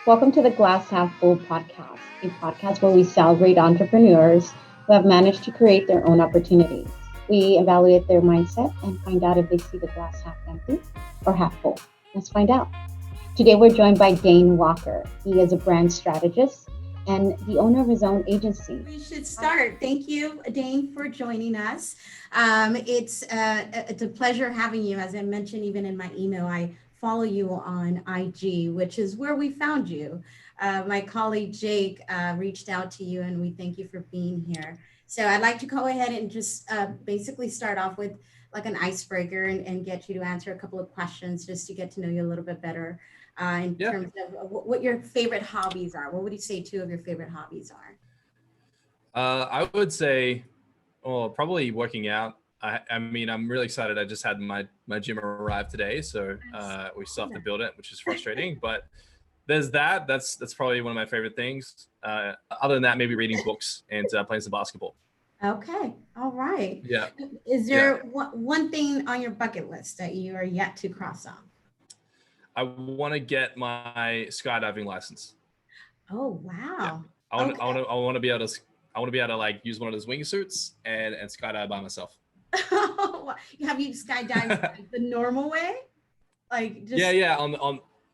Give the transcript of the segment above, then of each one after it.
Welcome to the Glass Half Full podcast, a podcast where we celebrate entrepreneurs who have managed to create their own opportunities. We evaluate their mindset and find out if they see the glass half empty or half full. Let's find out. Today, we're joined by Dain Walker. He is a brand strategist and the owner of his own agency. We should start. Thank you, Dain, for joining us. It's a pleasure having you. As I mentioned, even in my email, I follow you on IG, which is where we found you. My colleague Jake reached out to you, and we thank you for being here. So I'd like to go ahead and just basically start off with like an icebreaker and get you to answer a couple of questions just to get to know you a little bit better in terms of what your favorite hobbies are. What would you say two of your favorite hobbies are? I would say, probably working out. I mean, I'm really excited. I just had my gym arrive today, so we still have to build it, which is frustrating. But there's that. That's probably one of my favorite things. Other than that, maybe reading books and playing some basketball. Okay. All right. Yeah. Is there one thing on your bucket list that you are yet to cross off? I want to get my skydiving license. Oh, wow. I want to be able to like use one of those wingsuits and skydive by myself. Have you skydived like the normal way? Like just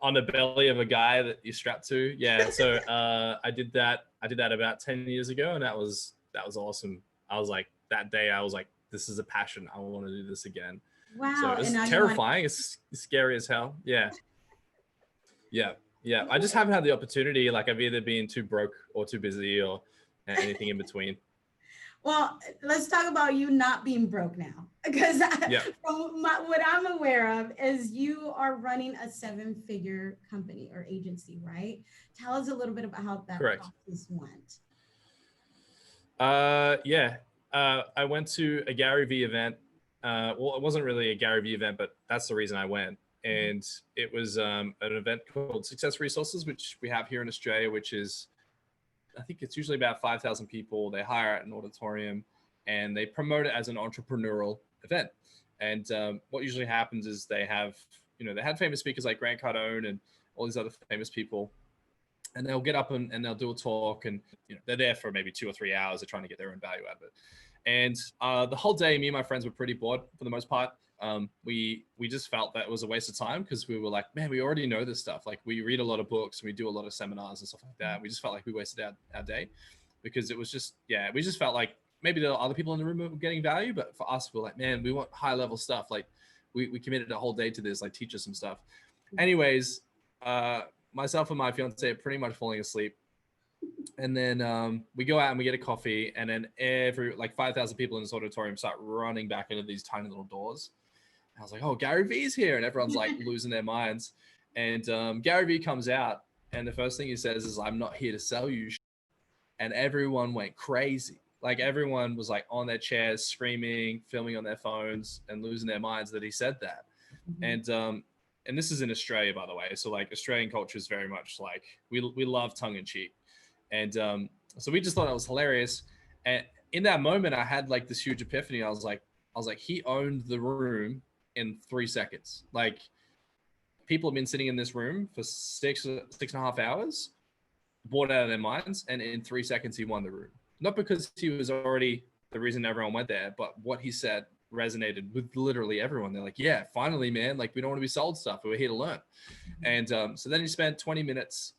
on the belly of a guy that you're strapped to. Yeah. So I did that about 10 years ago, and that was awesome. I was like, that day I was like, this is a passion. I want to do this again. Wow. So it's terrifying. It's scary as hell. Yeah. Yeah. I just haven't had the opportunity. Like I've either been too broke or too busy or anything in between. Well, let's talk about you not being broke now, because from what I'm aware of is you are running a 7-figure company or agency, right? Tell us a little bit about how that process went. I went to a Gary Vee event. Well, it wasn't really a Gary Vee event, but that's the reason I went. And it was an event called Success Resources, which we have here in Australia, which is, I think it's usually about 5,000 people. They hire at an auditorium and they promote it as an entrepreneurial event. And what usually happens is they had famous speakers like Grant Cardone and all these other famous people. And they'll get up and they'll do a talk, and they're there for maybe 2 or 3 hours. They're trying to get their own value out of it. And the whole day, me and my friends were pretty bored for the most part. We just felt that it was a waste of time because we were like, man, we already know this stuff. Like we read a lot of books, we do a lot of seminars and stuff like that. We just felt like we wasted our day because it was just, we just felt like maybe there are other people in the room who were getting value, but for us, we're like, man, we want high level stuff. Like we committed a whole day to this, like teach us some stuff. Anyways, myself and my fiance are pretty much falling asleep. And then we go out and we get a coffee, and then every 5,000 people in this auditorium start running back into these tiny little doors. And I was like, oh, Gary Vee's here. And everyone's like losing their minds. And Gary Vee comes out, and the first thing he says is, I'm not here to sell you. And everyone went crazy. Like everyone was like on their chairs, screaming, filming on their phones and losing their minds that he said that. And this is in Australia, by the way. So like Australian culture is very much like we love tongue in cheek. And so we just thought that was hilarious. And in that moment, I had like this huge epiphany. I was like, he owned the room in 3 seconds. Like people have been sitting in this room for 6.5 hours, bored out of their minds. And in 3 seconds, he won the room. Not because he was already the reason everyone went there, but what he said resonated with literally everyone. They're like, yeah, finally, man, like we don't want to be sold stuff. We're here to learn. And so then he spent 20 minutes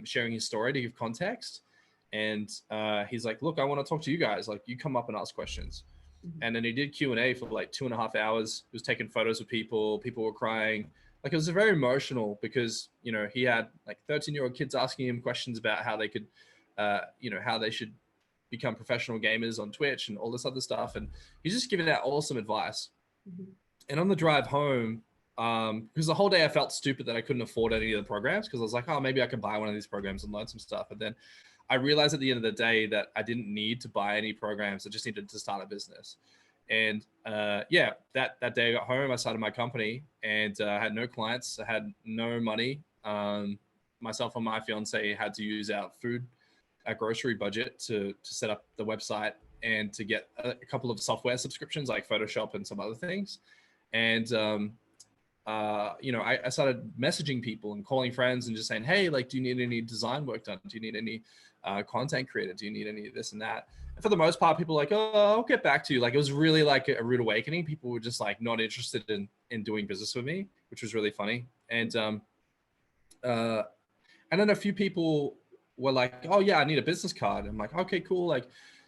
sharing his story to give context. And he's like, look, I want to talk to you guys. Like you come up and ask questions. And then he did Q&A for like 2.5 hours. He was taking photos of people. People were crying. Like it was very emotional because, he had like 13-year-old kids asking him questions about how they could, how they should become professional gamers on Twitch and all this other stuff. And he's just giving out awesome advice. And on the drive home, because the whole day I felt stupid that I couldn't afford any of the programs, because I was like, oh, maybe I can buy one of these programs and learn some stuff. And then I realized at the end of the day that I didn't need to buy any programs. I just needed to start a business. And that day I got home, I started my company, and I had no clients. I had no money. Myself and my fiance had to use our grocery budget to set up the website and to get a couple of software subscriptions like Photoshop and some other things. And I started messaging people and calling friends and just saying, hey, like, do you need any design work done? Do you need any content created? Do you need any of this and that? And for the most part, people were like, oh, I'll get back to you. Like, it was really like a rude awakening. People were just like not interested in doing business with me, which was really funny. And then a few people were like, oh yeah, I need a business card. I'm like, okay, cool. Like,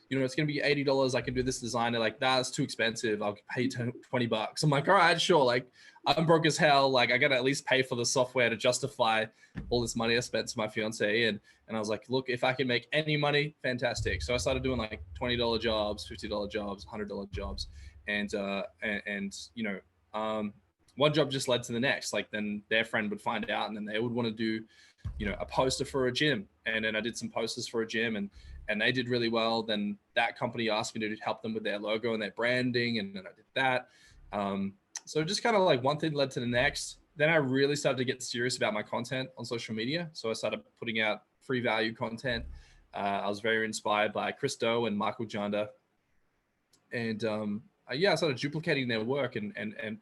it's going to be $80. I can do this design. They're like, that's too expensive. I'll pay you $20. I'm like, all right, sure. Like, I'm broke as hell. Like, I got to at least pay for the software to justify all this money I spent to my fiance. And I was like, look, if I can make any money, fantastic. So I started doing like $20 jobs, $50 jobs, $100 jobs. And one job just led to the next. Like, then their friend would find out and then they would want to do, a poster for a gym. And then I did some posters for a gym and they did really well. Then that company asked me to help them with their logo and their branding. And then I did that. So just kind of like one thing led to the next. Then I really started to get serious about my content on social media. So I started putting out free value content. I was very inspired by Chris Do and Michael Janda. And I started duplicating their work and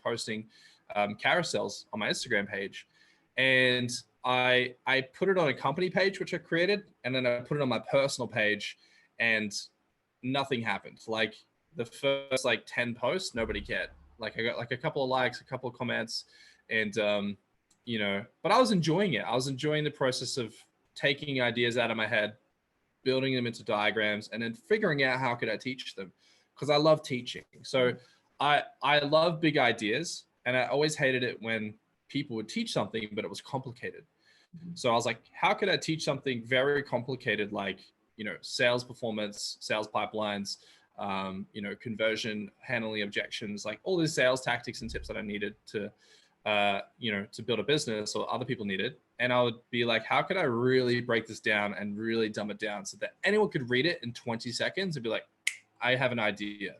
posting carousels on my Instagram page. And I put it on a company page, which I created, and then I put it on my personal page, and nothing happened. Like the first 10 posts, nobody cared. Like I got like a couple of likes, a couple of comments, and but I was enjoying it. I was enjoying the process of taking ideas out of my head, building them into diagrams, and then figuring out how could I teach them, because I love teaching. So I love big ideas, and I always hated it when people would teach something, but it was complicated. So I was like, how could I teach something very complicated, like, sales performance, sales pipelines, conversion, handling objections, like all these sales tactics and tips that I needed to, to build a business or other people needed. And I would be like, how could I really break this down and really dumb it down so that anyone could read it in 20 seconds and be like, I have an idea.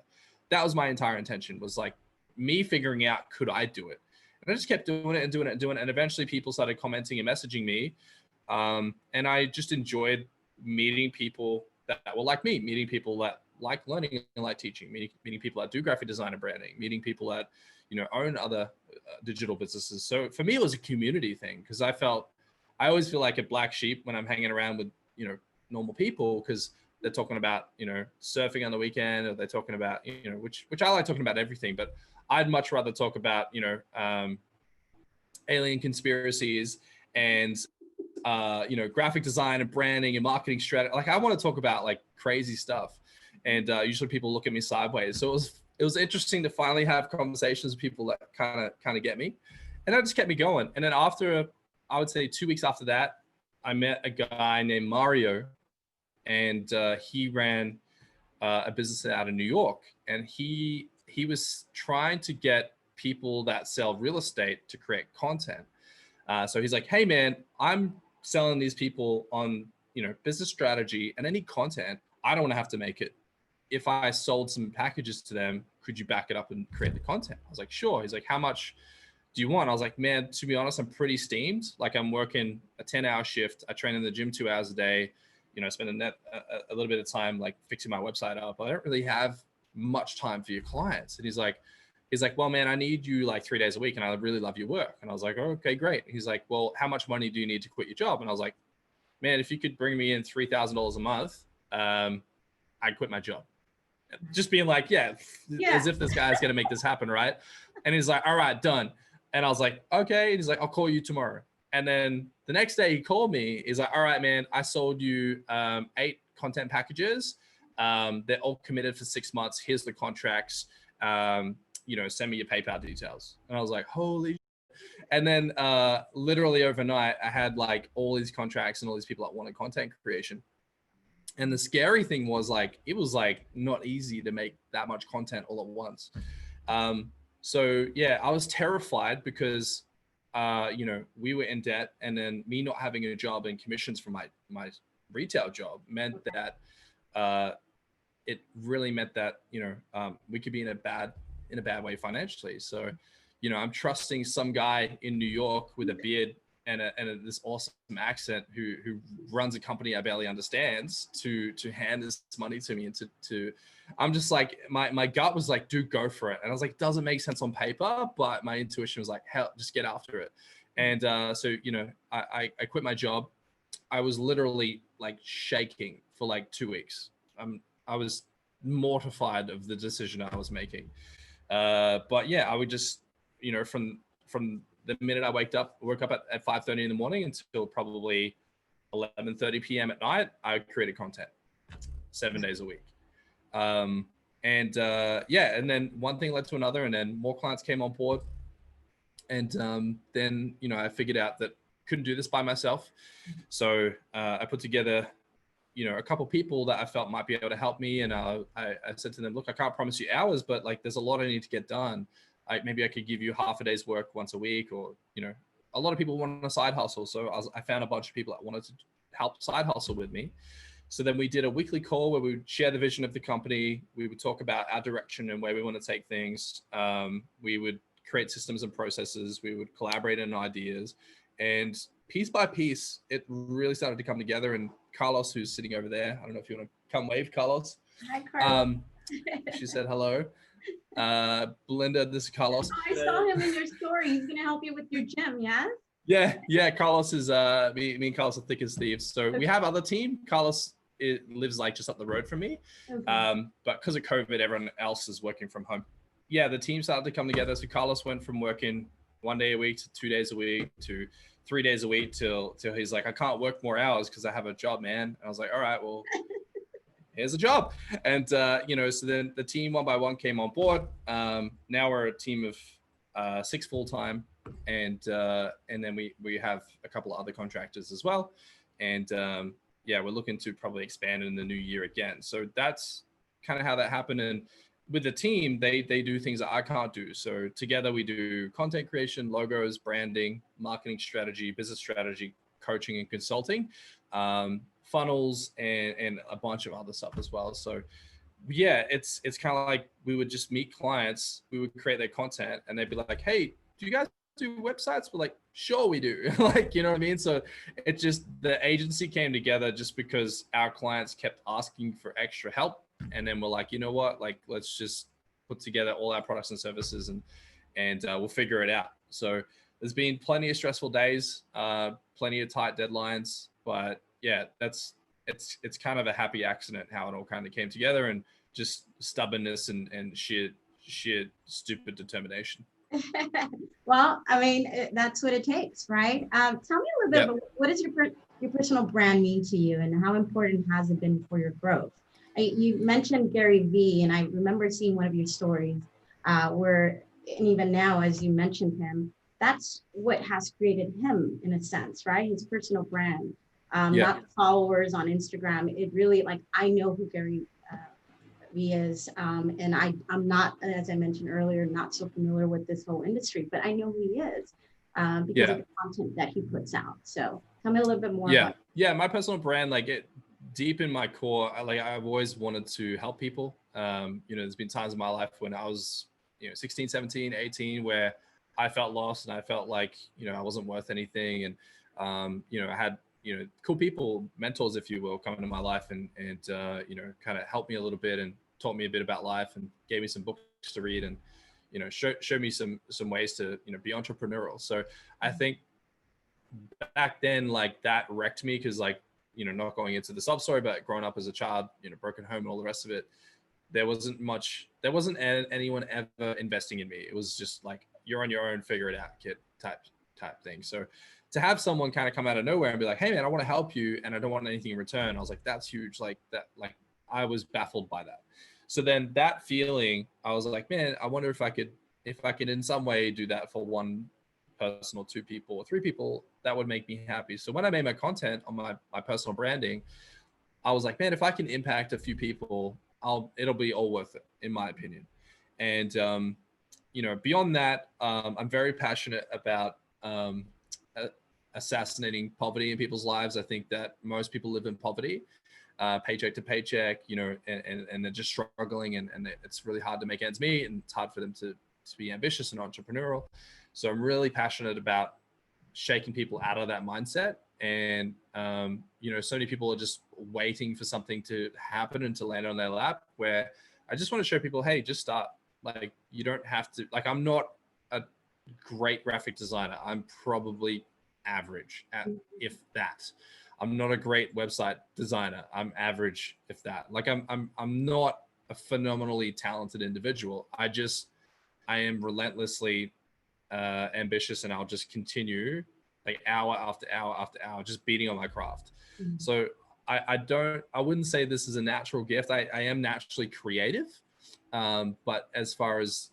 That was my entire intention, was like me figuring out, could I do it? And I just kept doing it and doing it and doing it. And eventually people started commenting and messaging me. And I just enjoyed meeting people that were like me, meeting people that like learning and like teaching, meeting people that do graphic design and branding, meeting people that, own other digital businesses. So for me, it was a community thing, because I always feel like a black sheep when I'm hanging around with, normal people, because they're talking about, surfing on the weekend, or they're talking about, which I like talking about everything, but I'd much rather talk about, alien conspiracies and, graphic design and branding and marketing strategy. Like I want to talk about like crazy stuff. And usually people look at me sideways. So it was interesting to finally have conversations with people that kind of get me. And that just kept me going. And then after, I would say 2 weeks after that, I met a guy named Mario, and he ran a business out of New York. And he was trying to get people that sell real estate to create content. So he's like, hey man, I'm selling these people on, business strategy and any content. I don't want to have to make it. If I sold some packages to them, could you back it up and create the content? I was like, sure. He's like, how much do you want? I was like, man, to be honest, I'm pretty steamed. Like I'm working a 10-hour shift. I train in the gym 2 hours a day, spend a little bit of time like fixing my website up. I don't really have much time for your clients. And he's like, well, man, I need you like 3 days a week and I really love your work. And I was like, oh, okay, great. He's like, well, how much money do you need to quit your job? And I was like, man, if you could bring me in $3,000 a month, I'd quit my job. Just being like, yeah, as if this guy's going to make this happen. Right. And he's like, all right, done. And I was like, okay. And he's like, I'll call you tomorrow. And then the next day he called me. He's like, all right, man, I sold you 8 content packages. They're all committed for 6 months. Here's the contracts. Send me your PayPal details. And I was like, holy. And then literally overnight, I had like all these contracts and all these people that wanted content creation. And the scary thing was like, it was like not easy to make that much content all at once. So yeah, I was terrified because, we were in debt, and then me not having a job and commissions from my retail job meant that it really meant that, we could be in a bad way financially. So, I'm trusting some guy in New York with a beard and this awesome accent who runs a company I barely understands to hand this money to me, and to I'm just like, my gut was like, dude, go for it. And I was like, doesn't make sense on paper, but my intuition was like, hell, just get after it. And so, you know, I quit my job. I was literally like shaking for like 2 weeks. I was mortified of the decision I was making. But yeah, I would just, you know, from the minute I woke up at 5:30 in the morning until probably 11:30 p.m. at night, I created content 7 days a week. Yeah, and then one thing led to another, and then more clients came on board. And then, you know, I figured out that couldn't do this by myself. So I put together, you know, a couple people that I felt might be able to help me. And I said to them, look, I can't promise you hours, but like, there's a lot I need to get done. Maybe I could give you half a day's work once a week, or, you know, a lot of people want a side hustle. So I found a bunch of people that wanted to help side hustle with me. So then we did a weekly call where we would share the vision of the company. We would talk about our direction and where we want to take things. We would create systems and processes. We would collaborate on ideas, and piece by piece, it really started to come together. And Carlos, who's sitting over there, I don't know if you want to come wave, Carlos. Hi, Carlos. She said hello. Belinda, this is Carlos. I saw him in your story. He's going to help you with your gym, yes? Yeah. Carlos is me and Carlos are thick as thieves. So we have other team. Carlos lives like just up the road from me. Okay. But because of COVID, everyone else is working from home. Yeah, the team started to come together. So Carlos went from working 1 day a week to 2 days a week to 3 days a week till he's like, I can't work more hours because I have a job, man. And I was like, all right, well, here's a job. And, you know, so then the team one by one came on board. Now we're a team of 6 full-time. And then we have a couple of other contractors as well. And yeah, we're looking to probably expand in the new year again. So that's kind of how that happened. And with the team, they do things that I can't do. So together we do content creation, logos, branding, marketing strategy, business strategy, coaching and consulting, funnels, and a bunch of other stuff as well. So yeah, it's kind of like we would just meet clients, we would create their content, and they'd be like, hey, do you guys do websites? We're like, sure we do. Like, you know what I mean? So it just, the agency came together just because our clients kept asking for extra help. And then we're like, you know what, like, let's just put together all our products and services and we'll figure it out. So there's been plenty of stressful days, plenty of tight deadlines, but yeah, it's kind of a happy accident how it all kind of came together, and just stubbornness and sheer stupid determination. Well, I mean, that's what it takes, right? Tell me a little bit about what does your personal brand mean to you, and how important has it been for your growth? You mentioned Gary Vee, and I remember seeing one of your stories where, and even now, as you mentioned him, that's what has created him in a sense, right? His personal brand, not the followers on Instagram. It really, like, I know who Gary Vee is, and I'm not, as I mentioned earlier, not so familiar with this whole industry, but I know who he is because of the content that he puts out. So tell me a little bit more about it. My personal brand, like, it deep in my core, I've always wanted to help people. You know, there's been times in my life when I was, 16, 17, 18, where I felt lost and I felt like, I wasn't worth anything. And, I had, cool people, mentors, if you will, come into my life and kind of helped me a little bit and taught me a bit about life and gave me some books to read and, show me some ways to, be entrepreneurial. So I think back then, like, that wrecked me because, like, not going into the sub story, but growing up as a child, broken home and all the rest of it, there wasn't anyone ever investing in me. It was just like, you're on your own, figure it out, kid, type thing. So to have someone kind of come out of nowhere and be like, hey man, I want to help you and I don't want anything in return, I was like, that's huge. Like that, like, I was baffled by that. So then that feeling, I was like, man, I wonder if I could in some way do that for one person or 2 people or 3 people, that would make me happy. So when I made my content on my personal branding, I was like, man, if I can impact a few people, it'll be all worth it, in my opinion. And beyond that, I'm very passionate about assassinating poverty in people's lives. I think that most people live in poverty, paycheck to paycheck, and they're just struggling, and it's really hard to make ends meet, and it's hard for them to be ambitious and entrepreneurial. So I'm really passionate about shaking people out of that mindset. And so many people are just waiting for something to happen and to land on their lap, where I just want to show people, hey, just start. Like, you don't have to, like, I'm not a great graphic designer. I'm probably average at, if that. I'm not a great website designer. I'm average, if that. Like, I'm not a phenomenally talented individual. I am relentlessly ambitious, and I'll just continue, like, hour after hour after hour, just beating on my craft. Mm-hmm. So I wouldn't say this is a natural gift. I am naturally creative. But as far as,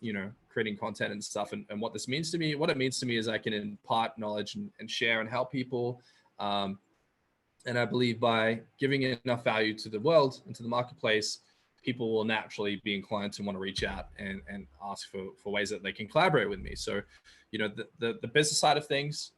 creating content and stuff, and what this means to me, what it means to me is I can impart knowledge and share and help people. And I believe by giving enough value to the world and to the marketplace, people will naturally be inclined to want to reach out and ask for ways that they can collaborate with me. So, the business side of things,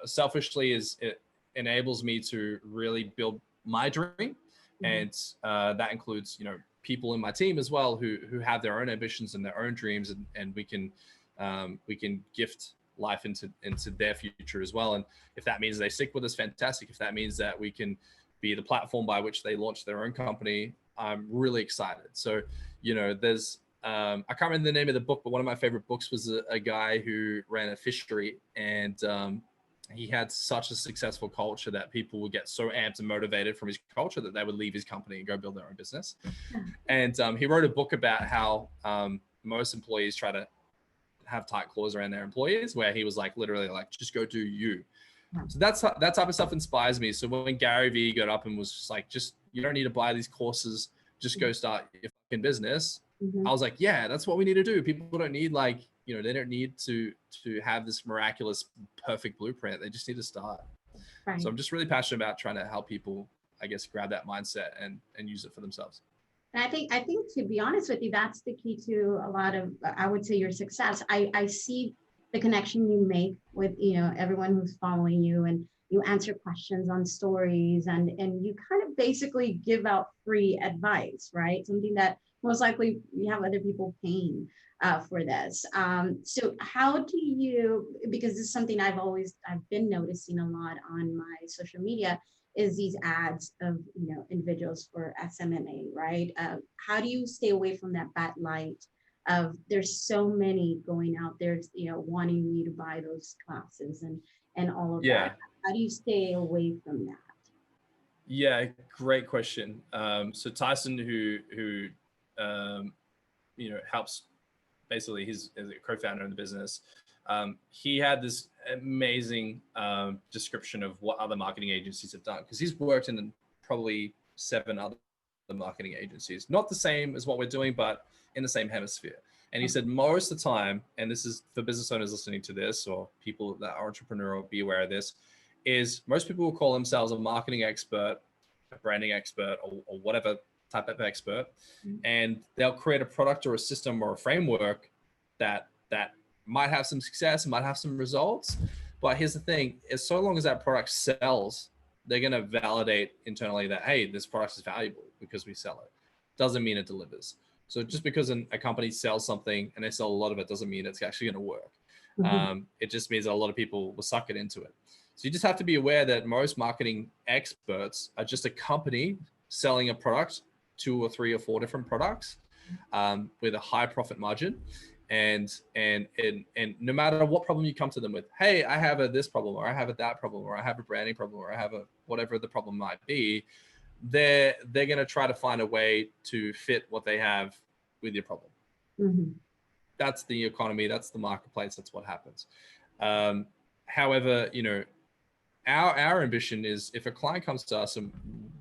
selfishly, it enables me to really build my dream. And that includes, people in my team as well who have their own ambitions and their own dreams, and we can gift life into their future as well. And if that means they stick with us, fantastic. If that means that we can be the platform by which they launch their own company, I'm really excited. So, there's I can't remember the name of the book, but one of my favorite books was a guy who ran a fishery, and he had such a successful culture that people would get so amped and motivated from his culture that they would leave his company and go build their own business. And he wrote a book about how most employees try to have tight claws around their employees, where he was like, literally, like, just go do you. So that type of stuff inspires me. So when Gary Vee got up and was just like, you don't need to buy these courses, just go start your fucking business. I was like, yeah, that's what we need to do. People don't need, like, they don't need to have this miraculous perfect blueprint. They just need to start. Right. So I'm just really passionate about trying to help people, I guess, grab that mindset and use it for themselves. And I think to be honest with you, that's the key to a lot of, I would say, your success. I see the connection you make with, everyone who's following you, and you answer questions on stories, and you kind of basically give out free advice, right? Something that most likely you have other people paying for this. So how do you, because this is something I've been noticing a lot on my social media, is these ads of, individuals for SMMA, right? How do you stay away from that bad light of, there's so many going out there, wanting you to buy those classes and all of that? How do you stay away from that? Yeah, great question. So Tyson, who helps, basically, he's a co-founder in the business. He had this amazing description of what other marketing agencies have done, because he's worked in probably 7 other marketing agencies, not the same as what we're doing, but in the same hemisphere. And he said most of the time, and this is for business owners listening to this, or people that are entrepreneurial, be aware of this, is most people will call themselves a marketing expert, a branding expert, or whatever type of expert, and they'll create a product or a system or a framework that might have some success, might have some results. But here's the thing, is so long as that product sells, they're going to validate internally that, hey, this product is valuable because we sell it. Doesn't mean it delivers. So just because a company sells something and they sell a lot of it doesn't mean it's actually going to work. It just means that a lot of people will suck it into it. So you just have to be aware that most marketing experts are just a company selling a product, 2 or 3 or 4 different products with a high profit margin. And no matter what problem you come to them with, hey, I have this problem, or I have that problem, or I have a branding problem, or I have whatever the problem might be, they're going to try to find a way to fit what they have with your problem. That's the economy, that's the marketplace, that's what happens. However, our ambition is, if a client comes to us and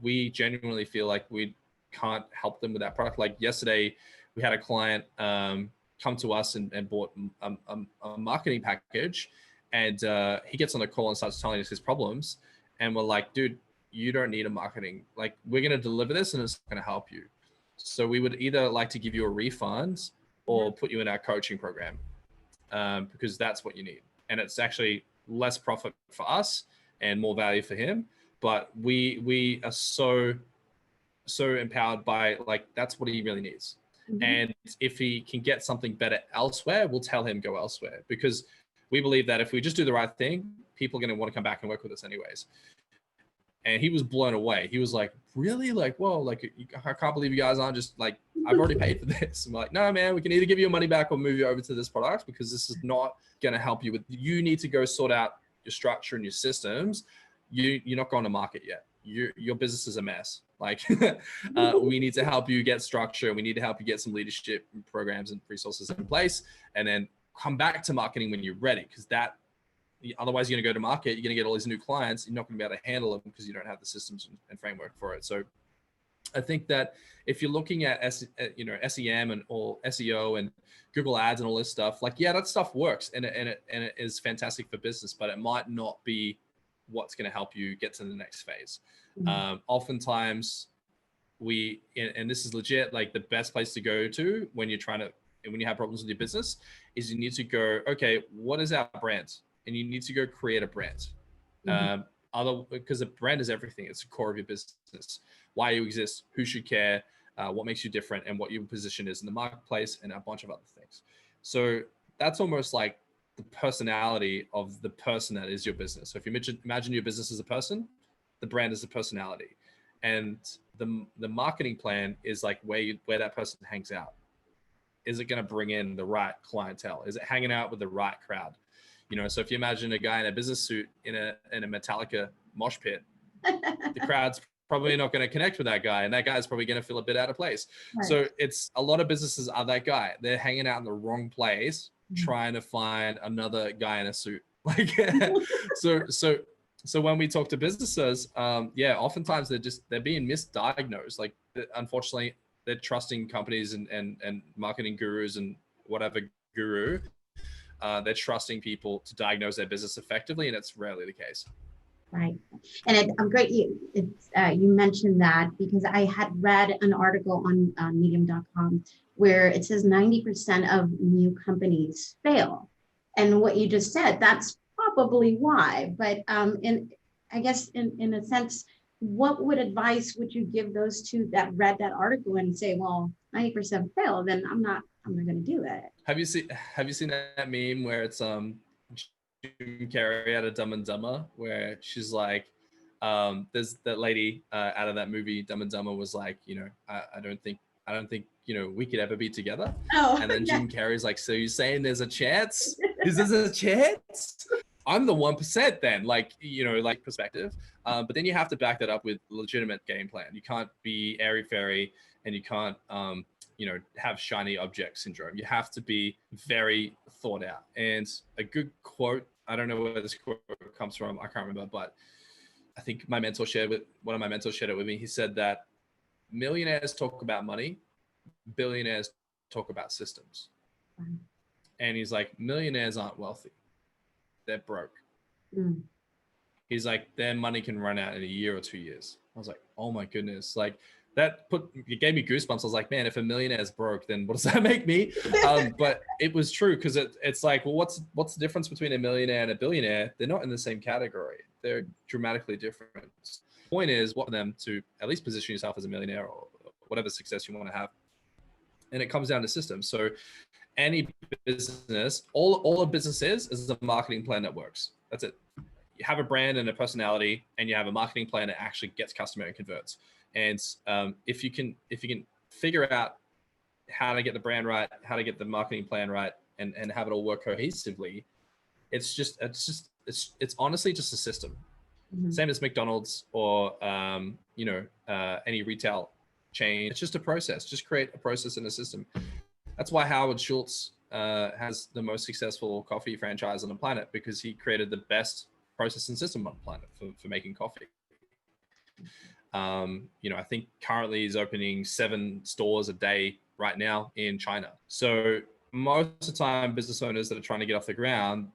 we genuinely feel like we can't help them with that product, like yesterday we had a client come to us and bought a marketing package, and he gets on the call and starts telling us his problems, and we're like, dude, you don't need a marketing, like, we're going to deliver this and it's going to help you. So we would either like to give you a refund or put you in our coaching program, because that's what you need. And it's actually less profit for us and more value for him. But we are so empowered by, like, that's what he really needs. And if he can get something better elsewhere, we'll tell him go elsewhere, because we believe that if we just do the right thing, people are going to want to come back and work with us anyways. And he was blown away. He was like, really? Like, whoa, like, I can't believe you guys aren't just like, I've already paid for this. I'm like, no, man, we can either give you your money back or move you over to this product, because this is not going to help you with, you need to go sort out your structure and your systems. You're not going to market yet. Your business is a mess. Like, we need to help you get structure. We need to help you get some leadership programs and resources in place, and then come back to marketing when you're ready. Because otherwise you're going to go to market, you're going to get all these new clients. You're not going to be able to handle them because you don't have the systems and framework for it. So I think that if you're looking at SEM and or SEO and Google Ads and all this stuff, like, yeah, that stuff works and it is fantastic for business, but it might not be what's going to help you get to the next phase. Oftentimes and this is legit, like the best place to go to when you have problems with your business is you need to go, okay, what is our brand? And you need to go create a brand. Because a brand is everything. It's the core of your business. Why you exist, who should care, what makes you different, and what your position is in the marketplace, and a bunch of other things. So that's almost like the personality of the person that is your business. So if you imagine your business as a person, the brand is the personality, and the marketing plan is like where that person hangs out. Is it going to bring in the right clientele? Is it hanging out with the right crowd? So if you imagine a guy in a business suit in a Metallica mosh pit, the crowd's probably not going to connect with that guy, and that guy's probably going to feel a bit out of place. Right. So it's a lot of businesses are that guy. They're hanging out in the wrong place, trying to find another guy in a suit. Like, so when we talk to businesses, oftentimes they're being misdiagnosed. Like, unfortunately, they're trusting companies and marketing gurus and whatever guru. They're trusting people to diagnose their business effectively, and it's rarely the case. Right. And I'm great you mentioned that, because I had read an article on medium.com where it says 90% of new companies fail. And what you just said, that's probably why. But I guess in a sense, what advice would you give those two that read that article and say, well, 90% fail, then I'm not going to do it. Have you seen that meme where it's Jim Carrey out of Dumb and Dumber, where she's like, there's that lady out of that movie Dumb and Dumber was like, I don't think we could ever be together. Oh, and then Jim Carrey's like, so you're saying there's a chance? Is there a chance? I'm the 1% then, like perspective. But then you have to back that up with legitimate game plan. You can't be airy-fairy, and you can't have shiny object syndrome. You have to be very thought out. And a good quote, I don't know where this quote comes from, I can't remember, but I think one of my mentors shared it with me. He said that millionaires talk about money, billionaires talk about systems. And he's like, millionaires aren't wealthy, they're broke. He's like, their money can run out in a year or 2 years. I was like, oh my goodness. Like, it gave me goosebumps. I was like, man, if a millionaire is broke, then what does that make me? But it was true, because it's like, well, what's the difference between a millionaire and a billionaire? They're not in the same category. They're dramatically different. The point is, what for them to at least position yourself as a millionaire or whatever success you want to have. And it comes down to systems. So any business, all a business is a marketing plan that works. That's it. You have a brand and a personality, and you have a marketing plan that actually gets customer and converts. And if you can figure out how to get the brand right, how to get the marketing plan right, and have it all work cohesively, it's honestly just a system. Same as McDonald's or any retail chain. It's just a process. Just create a process and a system. That's why Howard Schultz has the most successful coffee franchise on the planet, because he created the best process and system on the planet for making coffee. I think currently he's opening 7 stores a day right now in China. So most of the time, business owners that are trying to get off the ground,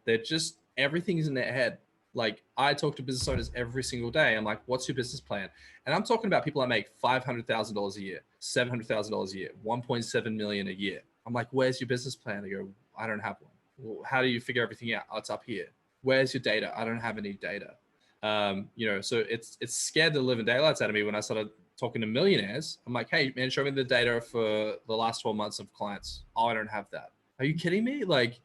everything's in their head. Like, I talk to business owners every single day. I'm like, what's your business plan? And I'm talking about people that make $500,000 a year, $700,000 a year, 1.7 million a year. I'm like, where's your business plan? They go, I don't have one. Well, how do you figure everything out? Oh, it's up here. Where's your data? I don't have any data. So it's scared the living daylights out of me when I started talking to millionaires. I'm like, hey man, show me the data for the last 12 months of clients. Oh, I don't have that. Are you kidding me? Like,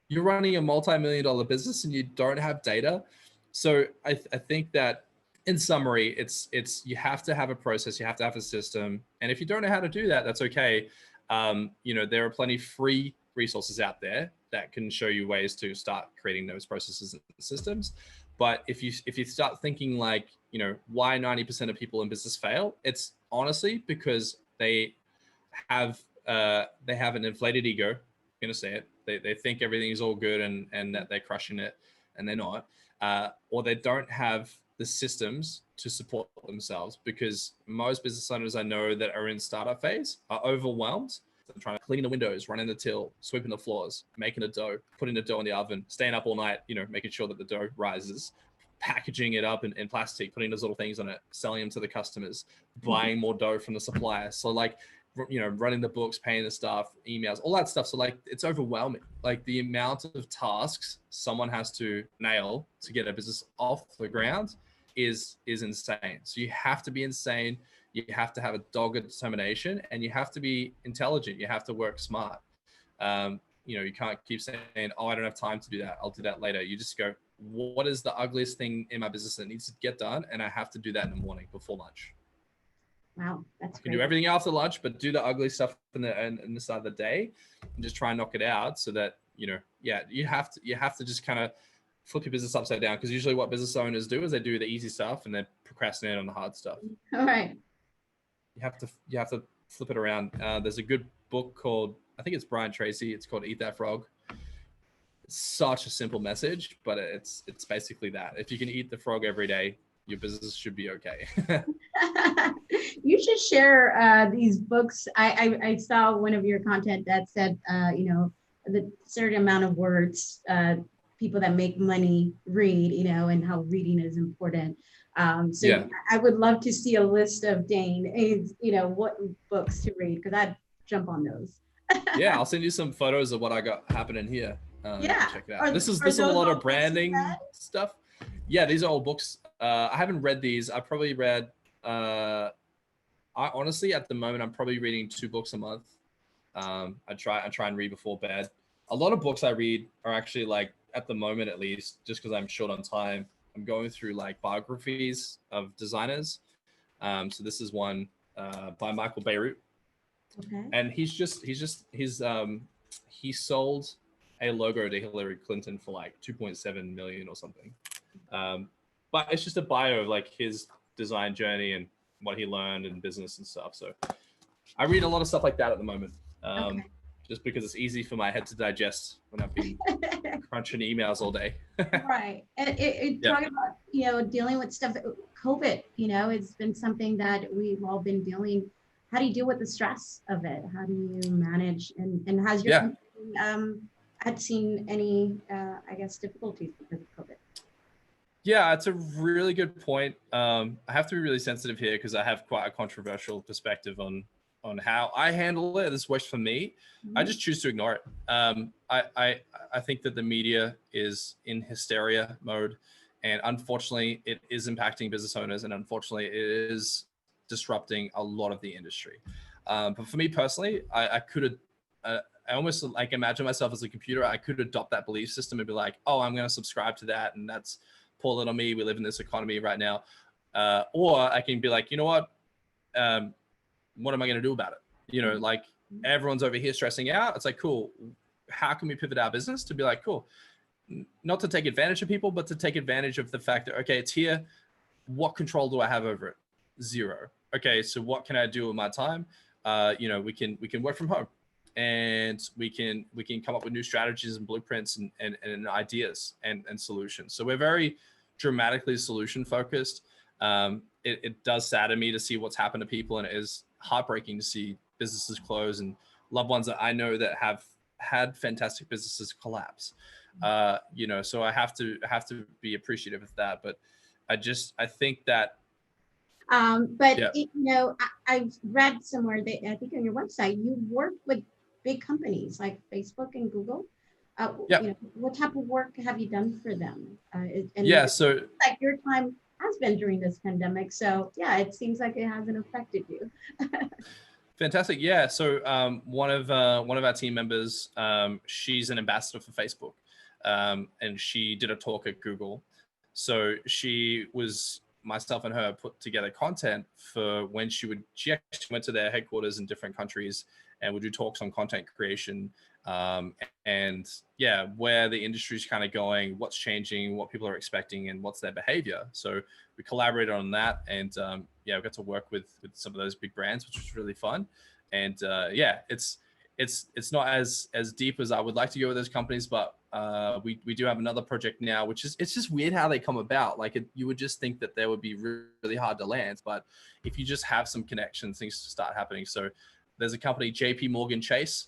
you're running a multi-million-dollar business and you don't have data? So I think that in summary, it's you have to have a process, you have to have a system, and if you don't know how to do that, that's okay. There are plenty of free resources out there that can show you ways to start creating those processes and systems. But if you start thinking like, why 90% of people in business fail, it's honestly because they have an inflated ego. I'm gonna say it. They think everything is all good and that they're crushing it, and they're not. Or they don't have the systems to support themselves, because most business owners I know that are in startup phase are overwhelmed. They're trying to clean the windows, running the till, sweeping the floors, making a dough, putting the dough in the oven, staying up all night, making sure that the dough rises, packaging it up in plastic, putting those little things on it, selling them to the customers, buying more dough from the supplier. So like, running the books, paying the staff, emails, all that stuff. So like, it's overwhelming. Like the amount of tasks someone has to nail to get a business off the ground is insane. So you have to be insane. You have to have a dogged determination, and you have to be intelligent. You have to work smart. You can't keep saying, oh, I don't have time to do that, I'll do that later. You just go, what is the ugliest thing in my business that needs to get done? And I have to do that in the morning before lunch. Wow, that's I can great. do everything after lunch, but do the ugly stuff in the start of the day, and just try and knock it out, so that you have to just kind of flip your business upside down, because usually what business owners do is they do the easy stuff and then procrastinate on the hard stuff. All right. You have to flip it around. There's a good book called, I think it's Brian Tracy. It's called Eat That Frog. It's such a simple message, but it's basically that. If you can eat the frog every day, your business should be okay. You should share these books. I saw one of your content that said, the certain amount of words people that make money read, and how reading is important. Yeah. I would love to see a list of Dain, what books to read, because I'd jump on those. Yeah, I'll send you some photos of what I got happening here. Yeah. Check it out. This is a lot of branding stuff. Yeah, these are all books. I haven't read these. I probably read, I honestly, at the moment, I'm probably reading 2 books a month. I try and read before bed. A lot of books I read are actually, like, at the moment, at least, just because I'm short on time, I'm going through like biographies of designers. So this is one by Michael Beirut. Okay. And he sold a logo to Hillary Clinton for like 2.7 million or something. But it's just a bio of like his design journey and what he learned in business and stuff. So I read a lot of stuff like that at the moment. Okay. Just because it's easy for my head to digest when I've been crunching emails all day. Right. And talking about, dealing with stuff, COVID, it's been something that we've all been dealing. How do you deal with the stress of it? How do you manage? And has your company had seen any, difficulties because of COVID? Yeah, it's a really good point. I have to be really sensitive here because I have quite a controversial perspective on how I handle it. This works for me. I just choose to ignore it. I think that the media is in hysteria mode, and unfortunately, it is impacting business owners, and unfortunately, it is disrupting a lot of the industry. But for me personally, I could have. I almost like imagine myself as a computer. I could adopt that belief system and be like, oh, I'm going to subscribe to that, and that's poor little me. We live in this economy right now. Or I can be like, you know what? What am I going to do about it? Like everyone's over here stressing out. It's like, cool. How can we pivot our business to be like, cool, not to take advantage of people, but to take advantage of the fact that, okay, it's here. What control do I have over it? Zero. Okay. So what can I do with my time? We can work from home, and we can come up with new strategies and blueprints and ideas and solutions. So we're very dramatically solution focused. It does sadden me to see what's happened to people, and it is heartbreaking to see businesses close and loved ones that I know that have had fantastic businesses collapse. So I have to be appreciative of that. But I think that. I've read somewhere that I think on your website you work with big companies like Facebook and Google. What type of work have you done for them? So like your time has been during this pandemic. So yeah, it seems like it hasn't affected you. Fantastic. Yeah. So one of our team members, she's an ambassador for Facebook, and she did a talk at Google. So myself and her put together content for when she actually went to their headquarters in different countries and would do talks on content creation, and yeah, where the industry's kind of going, what's changing, what people are expecting, and what's their behavior. So we collaborated on that, and yeah, we got to work with some of those big brands, which was really fun. And yeah, it's not as deep as I would like to go with those companies, but we do have another project now, which is, it's just weird how they come about. Like you would just think that they would be really hard to land, but if you just have some connections, things start happening. So there's a company, JP Morgan Chase,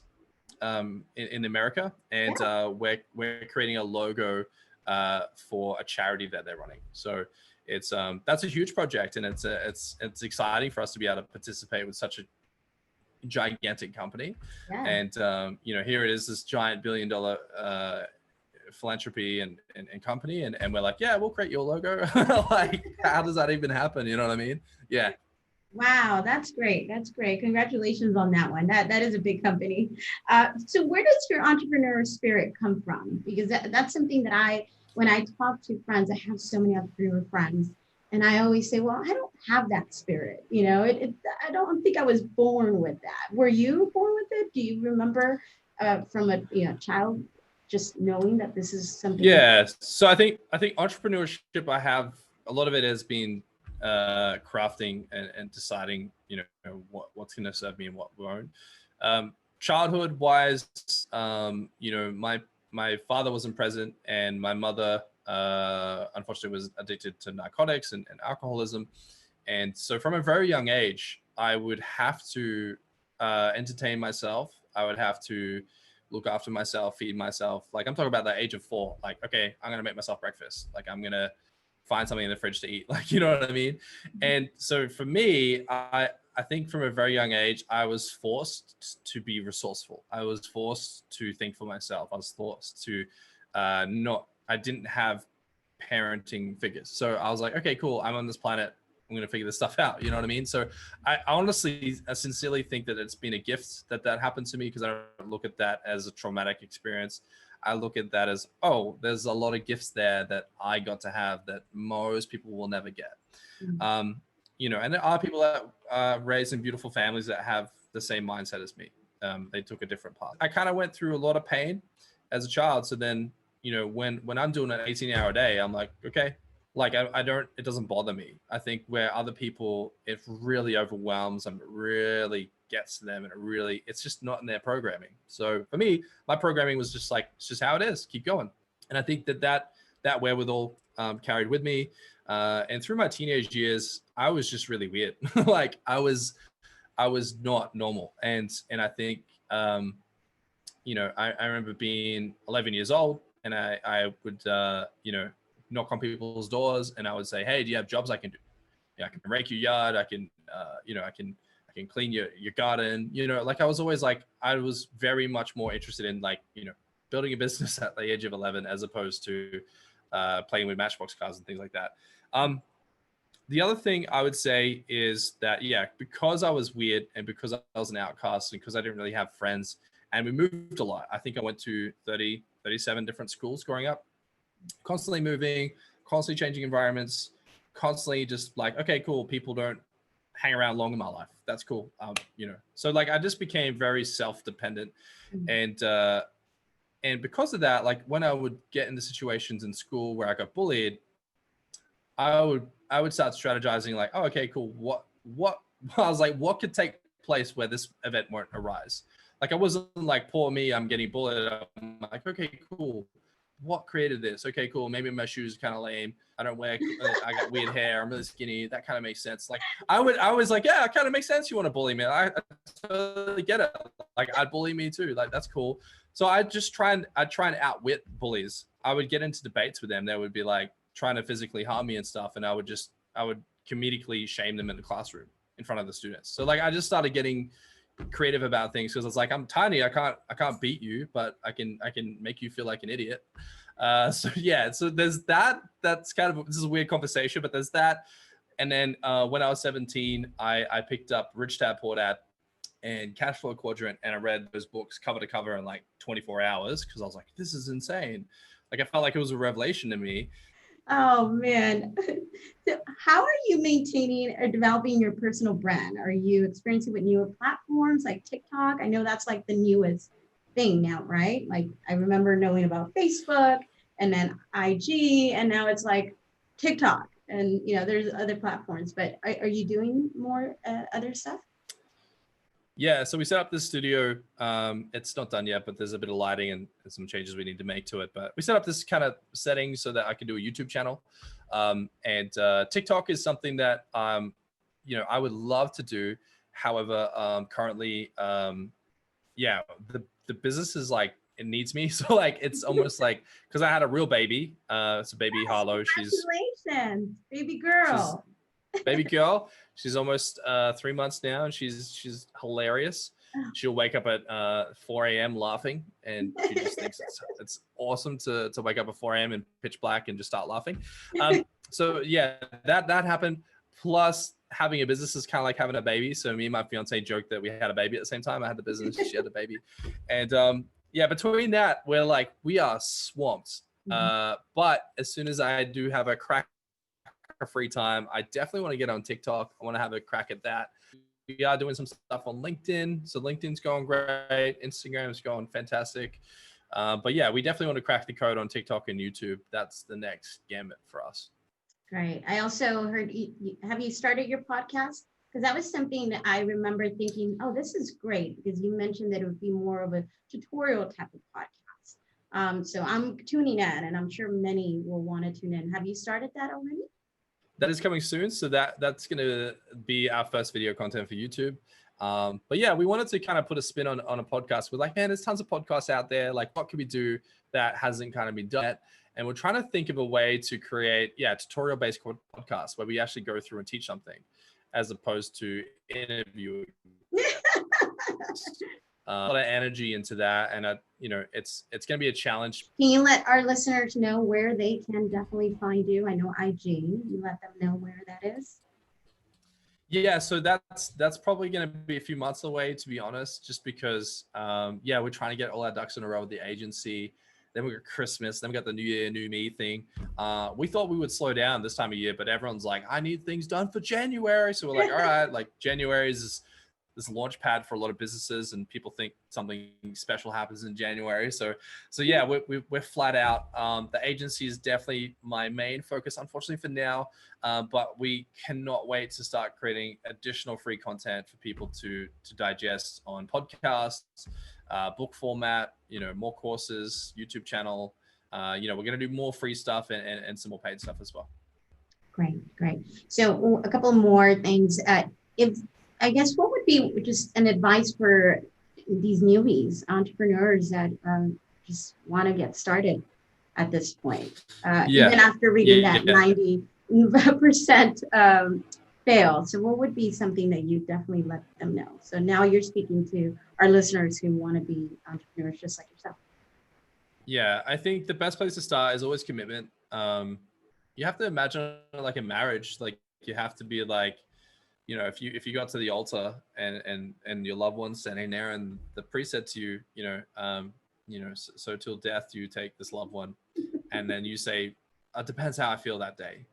in America, and we're creating a logo for a charity that they're running. So it's that's a huge project, and it's exciting for us to be able to participate with such a gigantic company. And you know, here it is, this giant billion-dollar philanthropy and company, and we're like, yeah, we'll create your logo. Like, how does that even happen? You know what I mean? Yeah. Wow, that's great. That's great. Congratulations on that one. That is a big company. So where does your entrepreneur spirit come from? Because that's something that when I talk to friends, I have so many entrepreneur friends, and I always say, well, I don't have that spirit. You know, I don't think I was born with that. Were you born with it? Do you remember from a child just knowing that this is something? Yeah. So I think entrepreneurship, I have a lot of it has been crafting and deciding, you know, what's going to serve me and what won't. Childhood wise, you know, my father wasn't present, and my mother unfortunately was addicted to narcotics and alcoholism. And so from a very young age, I would have to entertain myself. I would have to look after myself, feed myself. Like, I'm talking about the age of 4. Like, okay, I'm going to make myself breakfast. Like, I'm going to find something in the fridge to eat. Like, you know what I mean? And so for me, I think from a very young age, I was forced to be resourceful. I was forced to think for myself. I was forced to I didn't have parenting figures. So I was like, okay, cool. I'm on this planet. I'm going to figure this stuff out. You know what I mean? So I sincerely think that it's been a gift that happened to me, because I don't look at that as a traumatic experience. I look at that as, oh, there's a lot of gifts there that I got to have that most people will never get. Mm-hmm. You know, and there are people that are raised in beautiful families that have the same mindset as me. They took a different path. I kind of went through a lot of pain as a child. So then, you know, when I'm doing an 18-hour day, I'm like, okay, like it doesn't bother me. I think where other people, it really overwhelms them, it really gets to them, and it's just not in their programming. So for me, my programming was just like, it's just how it is, keep going. And I think that wherewithal carried with me. And through my teenage years, I was just really weird. Like I was not normal. And I think, you know, I remember being 11 years old, and I would, you know, knock on people's doors, and I would say, hey, do you have jobs I can do? Yeah, I can rake your yard. I can, you know, I can clean your garden. You know, like I was always like, I was very much more interested in, like, you know, building a business at the age of 11, as opposed to playing with Matchbox cars and things like that. The other thing I would say is that, yeah, because I was weird, and because I was an outcast, and because I didn't really have friends, and we moved a lot. I think I went to 37 different schools growing up, constantly moving, constantly changing environments, constantly just like, okay, cool, people don't hang around long in my life. That's cool. You know, so like I just became very self-dependent. Mm-hmm. And because of that, like when I would get into situations in school where I got bullied, I would start strategizing like, oh, okay, cool. What I was like, what could take place where this event won't arise? Like I wasn't like, poor me, I'm getting bullied. I'm like, okay, cool. What created this? Okay, cool. Maybe my shoes are kind of lame. I don't wear, I got weird hair. I'm really skinny. That kind of makes sense. Like I was like, yeah, it kind of makes sense. You want to bully me. I totally get it. Like I'd bully me too. Like that's cool. So I'd try and outwit bullies. I would get into debates with them. They would be like trying to physically harm me and stuff. And I would comedically shame them in the classroom in front of the students. So like, I just started getting creative about things, because it's like, I'm tiny, I can't beat you, but I can make you feel like an idiot. So yeah, so there's that's kind of, this is a weird conversation, but there's that. And then when I was 17, I picked up Rich Dad Poor Dad and Cash Flow Quadrant, and I read those books cover to cover in like 24 hours, because I was like, this is insane. Like I felt like it was a revelation to me. Oh man. So how are you maintaining or developing your personal brand? Are you experiencing with newer platforms like TikTok? I know that's like the newest thing now, right? Like I remember knowing about Facebook and then IG, and now it's like TikTok, and there's other platforms. But are you doing more other stuff? Yeah, so we set up this studio. It's not done yet, but there's a bit of lighting and some changes we need to make to it. But we set up this kind of setting so that I can do a YouTube channel. And TikTok is something that I would love to do. However, currently, yeah, the business is like it needs me. So like it's almost like because I had a real baby. It's a baby Yes, Harlow. congratulations, baby She's girl. baby girl. She's almost 3 months now, and she's hilarious. She'll wake up at 4 a.m. laughing, and she just thinks it's awesome to wake up at 4 a.m. in pitch black and just start laughing. So yeah, that happened. Plus, having a business is kind of like having a baby. So me and my fiance joked that we had a baby at the same time. I had the business, she had the baby, and yeah, between that, we are swamped. But as soon as I do have a crack free time, I definitely want to get on TikTok. I want to have a crack at that. We are doing some stuff on LinkedIn. So LinkedIn's going great. Instagram's going fantastic. But yeah, we definitely want to crack the code on TikTok and YouTube. That's the next gambit for us. Great. I also heard, have you started your podcast? Because that was something that I remember thinking, oh, this is great, because you mentioned that it would be more of a tutorial type of podcast. So I'm tuning in, and I'm sure many will want to tune in. Have you started that already? That is coming soon. So that's going to be our first video content for YouTube. But yeah, we wanted to kind of put a spin on a podcast. We're like, man, there's tons of podcasts out there. Like, what can we do that hasn't kind of been done yet? And we're trying to think of a way to create, tutorial-based podcasts where we actually go through and teach something, as opposed to interviewing. A lot of energy into that, and it's going to be a challenge. Can you let our listeners know where they can definitely find you? I know IG. You let them know where that is. Yeah, so that's probably going to be a few months away, to be honest, just because we're trying to get all our ducks in a row with the agency. Then we got Christmas, then we got the New Year, New Me thing. We thought we would slow down this time of year, but everyone's like, I need things done for January. So we're like, all right, like January is this launch pad for a lot of businesses, and people think something special happens in January. So yeah, we're flat out. The agency is definitely my main focus, unfortunately, for now. But we cannot wait to start creating additional free content for people to digest on podcasts, book format, more courses, YouTube channel. We're going to do more free stuff and some more paid stuff as well. Great. So a couple more things. If I guess what would be just an advice for these newbies, entrepreneurs that just want to get started at this point, even after reading that 90% fail. So what would be something that you definitely let them know? So now you're speaking to our listeners who want to be entrepreneurs just like yourself. Yeah, I think the best place to start is always commitment. You have to imagine like a marriage. Like you have to be like, if you got to the altar and your loved one's standing there, and the priest said to you, so till death you take this loved one, and then you say, it depends how I feel that day.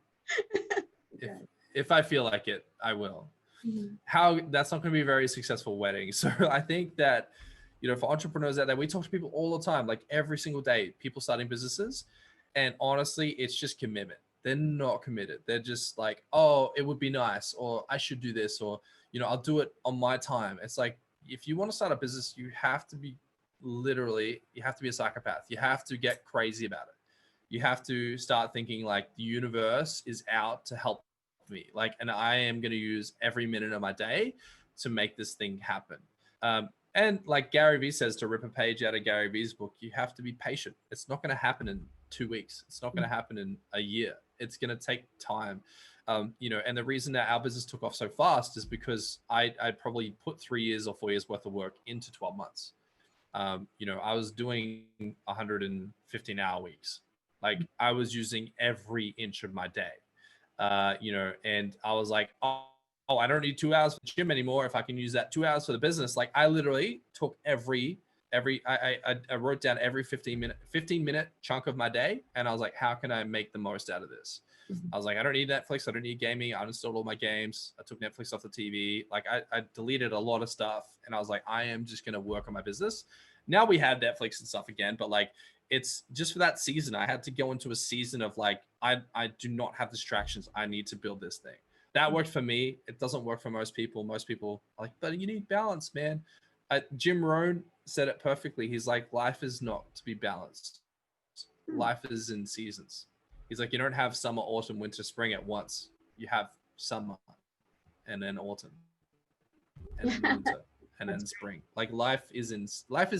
If I feel like it, I will. Mm-hmm. That's not going to be a very successful wedding. So I think that, for entrepreneurs out there, we talk to people all the time, like every single day, people starting businesses. And honestly, it's just commitment. They're not committed. They're just like, oh, it would be nice, or I should do this, or, I'll do it on my time. It's like, if you want to start a business, you have to be a psychopath. You have to get crazy about it. You have to start thinking like the universe is out to help me. Like, and I am going to use every minute of my day to make this thing happen. And like Gary Vee says, to rip a page out of Gary Vee's book, you have to be patient. It's not going to happen in 2 weeks. It's not going to happen in a year. It's going to take time. And the reason that our business took off so fast is because I probably put 3 years or 4 years worth of work into 12 months. I was doing 115-hour weeks. Like I was using every inch of my day, and I was like, I don't need 2 hours for the gym anymore if I can use that 2 hours for the business. Like I literally took every I wrote down every 15-minute chunk of my day, and I was like, how can I make the most out of this? I was like, I don't need Netflix, I don't need gaming. I uninstalled all my games. I took Netflix off the TV. Like I deleted a lot of stuff, and I was like, I am just gonna work on my business. Now we have Netflix and stuff again, but like it's just for that season. I had to go into a season of like, I do not have distractions. I need to build this thing. That worked for me. It doesn't work for most people. Most people are like, but you need balance, man. Jim Rohn said it perfectly. He's like, life is not to be balanced. Life is in seasons. He's like, you don't have summer, autumn, winter, spring at once. You have summer and then autumn and then winter and then spring. Like life is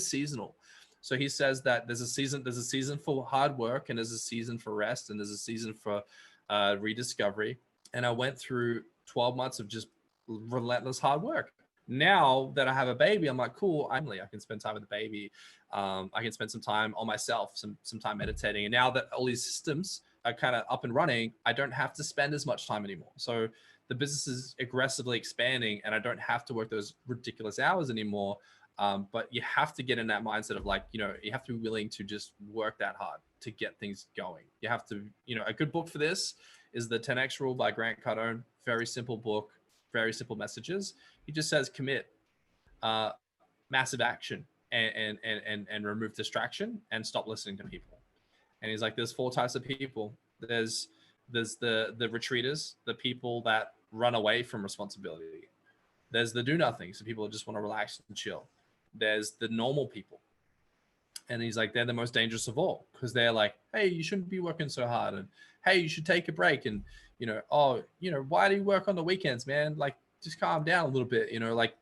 seasonal. So he says that there's a season for hard work, and there's a season for rest, and there's a season for rediscovery. And I went through 12 months of just relentless hard work. Now that I have a baby, I'm like, cool, I can spend time with the baby. I can spend some time on myself, some time meditating. And now that all these systems are kind of up and running, I don't have to spend as much time anymore. So the business is aggressively expanding, and I don't have to work those ridiculous hours anymore. But you have to get in that mindset of like, you have to be willing to just work that hard to get things going. You have to, a good book for this is the 10X Rule by Grant Cardone. Very simple book, very simple messages. He just says commit, massive action, and remove distraction, and stop listening to people. And he's like, there's 4 types of people. There's the retreaters, the people that run away from responsibility. There's the do nothing, so people just want to relax and chill. There's the normal people. And he's like, they're the most dangerous of all, because they're like, hey, you shouldn't be working so hard. And hey, you should take a break. And, why do you work on the weekends, man? Like, just calm down a little bit, like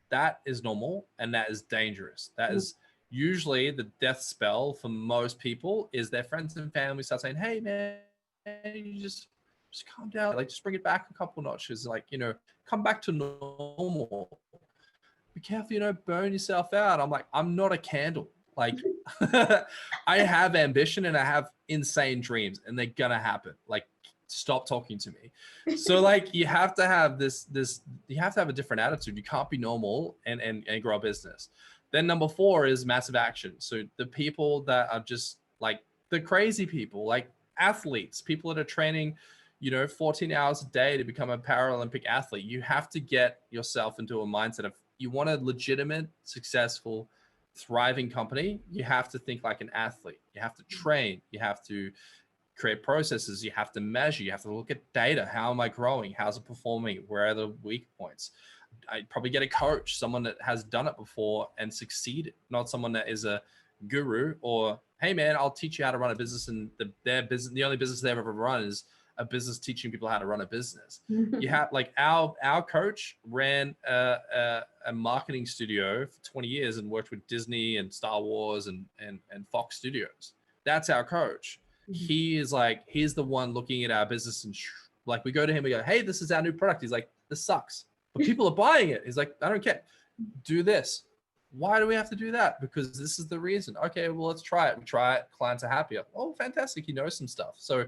that is normal, and that is dangerous. That is usually the death spell for most people, is their friends and family start saying, hey, man, you just calm down. Like, just bring it back a couple notches. Like, come back to normal. Be careful, burn yourself out. I'm like, I'm not a candle. Like, I have ambition and I have insane dreams, and they're gonna happen. Like, stop talking to me. So like, you have to have you have to have a different attitude. You can't be normal and grow a business. Then number 4 is massive action. So the people that are just like the crazy people, like athletes, people that are training, 14 hours a day to become a Paralympic athlete. You have to get yourself into a mindset of, you want a legitimate, successful, thriving company, you have to think like an athlete. You have to train. You have to create processes. You have to measure. You have to look at data. How am I growing? How's it performing? Where are the weak points? I'd probably get a coach, someone that has done it before and succeeded, not someone that is a guru or, hey man, I'll teach you how to run a business, and their business, the only business they've ever run is a business teaching people how to run a business. You have like our coach ran a marketing studio for 20 years and worked with Disney and Star Wars and Fox Studios. That's our coach. He is like, he's the one looking at our business, and like, we go to him, we go, hey, this is our new product. He's like, this sucks, but people are buying it. He's like, I don't care. Do this. Why do we have to do that? Because this is the reason. Okay, well, let's try it. We try it. Clients are happier. Oh, fantastic. He knows some stuff. So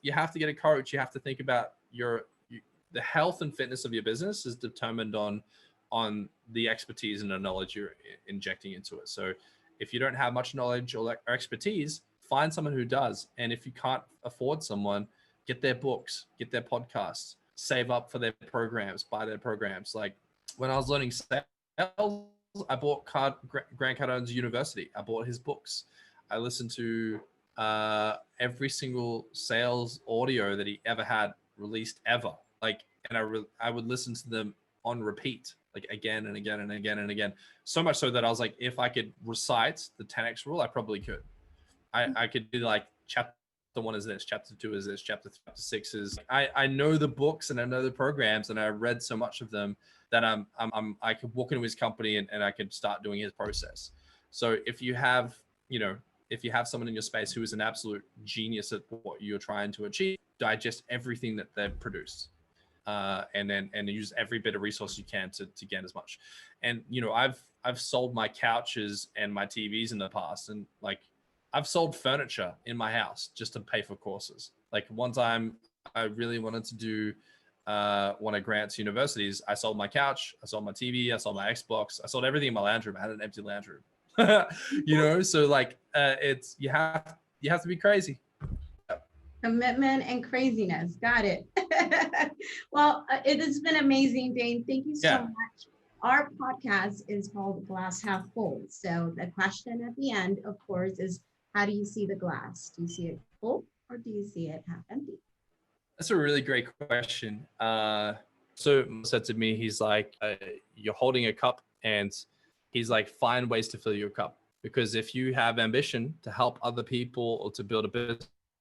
you have to get a coach. You have to think about the health and fitness of your business is determined on the expertise and the knowledge you're injecting into it. So if you don't have much knowledge or expertise, find someone who does. And if you can't afford someone, get their books, get their podcasts, save up for their programs, buy their programs. Like, when I was learning sales, I bought Grant Cardone's University. I bought his books. I listened to every single sales audio that he ever had released ever. Like, and I would listen to them on repeat, like again and again and again and again. So much so that I was like, if I could recite the 10X rule, I probably could. I could do like chapter 1 is this, chapter 2 is this, chapter 6 is. I know the books and I know the programs, and I read so much of them that I could walk into his company and I could start doing his process. So if you have someone in your space who is an absolute genius at what you're trying to achieve, digest everything that they've produced, and use every bit of resource you can to gain as much. And I've sold my couches and my TVs in the past, and like, I've sold furniture in my house just to pay for courses. Like, one time I really wanted to do one of Grant's universities. I sold my couch, I sold my TV, I sold my Xbox, I sold everything in my lounge room. I had an empty lounge room. you know, so like it's you have to be crazy. Commitment and craziness. Got it. Well, it has been amazing, Dain. Thank you so Yeah. much. Our podcast is called Glass Half Full. So the question at the end, of course, is how do you see the glass? Do you see it full or do you see it half empty? That's a really great question. So said to me, he's like, you're holding a cup, and he's like, find ways to fill your cup. Because if you have ambition to help other people or to build a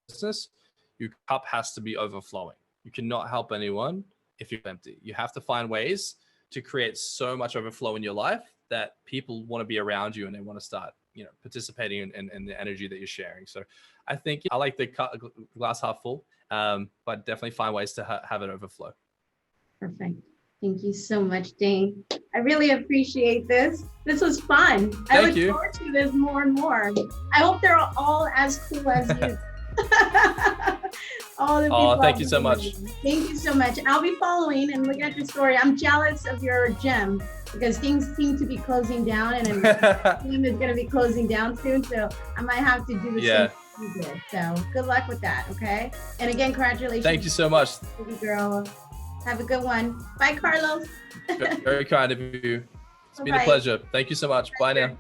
business, your cup has to be overflowing. You cannot help anyone if you're empty. You have to find ways to create so much overflow in your life that people want to be around you and they want to start, participating in the energy that you're sharing. So I think I like the glass half full, but definitely find ways to have it overflow. Perfect. Thank you so much, Dain. I really appreciate this. This was fun. I look forward to this more and more. I hope they're all as cool as you. All the people. Thank you so much. Thank you so much. And I'll be following and looking at your story. I'm jealous of your gym because things seem to be closing down, and the gym is going to be closing down soon. So I might have to do the same thing you did. So good luck with that. Okay. And again, congratulations. Thank you so much. Baby girl. Have a good one. Bye, Carlos. Very kind of you. It's been a pleasure. Thank you so much. Bye now.